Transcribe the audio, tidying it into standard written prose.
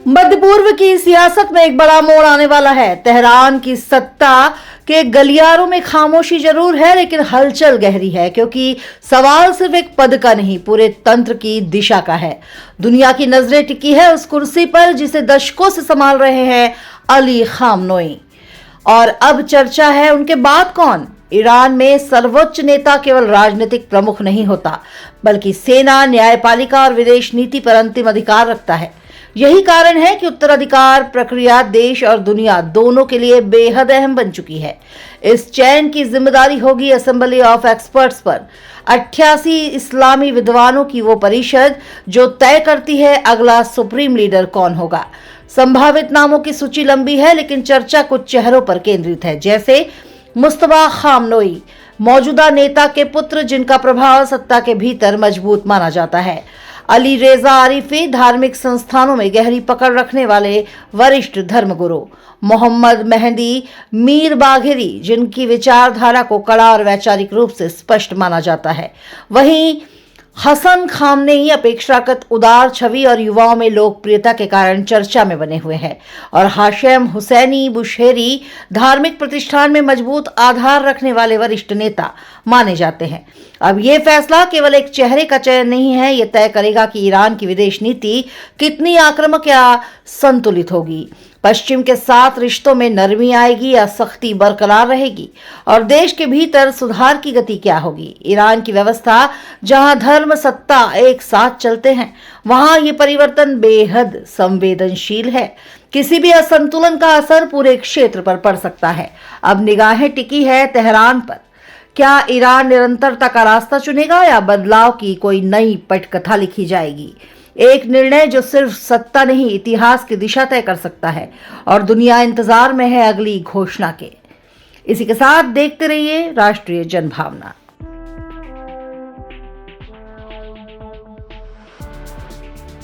मध्य पूर्व की सियासत में एक बड़ा मोड़ आने वाला है। तेहरान की सत्ता के गलियारों में खामोशी जरूर है, लेकिन हलचल गहरी है, क्योंकि सवाल सिर्फ एक पद का नहीं, पूरे तंत्र की दिशा का है। दुनिया की नजरें टिकी है उस कुर्सी पर जिसे दशकों से संभाल रहे हैं अली खामनेई। और अब चर्चा है उनके बाद कौन। ईरान में सर्वोच्च नेता केवल राजनीतिक प्रमुख नहीं होता, बल्कि सेना, न्यायपालिका और विदेश नीति पर अंतिम अधिकार रखता है। यही कारण है कि उत्तराधिकार प्रक्रिया देश और दुनिया दोनों के लिए बेहद अहम बन चुकी है। इस चयन की जिम्मेदारी होगी असेंबली ऑफ एक्सपर्ट्स पर, 88 इस्लामी विद्वानों की वो परिषद जो तय करती है अगला सुप्रीम लीडर कौन होगा। संभावित नामों की सूची लंबी है, लेकिन चर्चा कुछ चेहरों पर केंद्रित है, जैसे मुस्तफा खामनेई, मौजूदा नेता के पुत्र जिनका प्रभाव सत्ता के भीतर मजबूत माना जाता है। अली रेजा आरिफी, धार्मिक संस्थानों में गहरी पकड़ रखने वाले वरिष्ठ धर्मगुरु। मोहम्मद मेहदी मीर बाघेरी, जिनकी विचारधारा को कड़ा और वैचारिक रूप से स्पष्ट माना जाता है। वहीं हसन खामनेई अपेक्षाकृत उदार छवि और युवाओं में लोकप्रियता के कारण चर्चा में बने हुए हैं। और हाशेम हुसैनी बुशेरी धार्मिक प्रतिष्ठान में मजबूत आधार रखने वाले वरिष्ठ नेता माने जाते हैं। अब यह फैसला केवल एक चेहरे का चयन नहीं है, यह तय करेगा कि ईरान की विदेश नीति कितनी आक्रामक या संतुलित होगी। पश्चिम के साथ रिश्तों में नरमी आएगी या सख्ती बरकरार रहेगी, और देश के भीतर सुधार की गति क्या होगी। ईरान की व्यवस्था जहां धर्म सत्ता एक साथ चलते हैं, वहां ये परिवर्तन बेहद संवेदनशील है। किसी भी असंतुलन का असर पूरे क्षेत्र पर पड़ सकता है। अब निगाहें टिकी है तेहरान पर। क्या ईरान निरंतरता का रास्ता चुनेगा या बदलाव की कोई नई पटकथा लिखी जाएगी। एक निर्णय जो सिर्फ सत्ता नहीं, इतिहास की दिशा तय कर सकता है, और दुनिया इंतजार में है अगली घोषणा के। इसी के साथ देखते रहिए राष्ट्रीय जनभावना।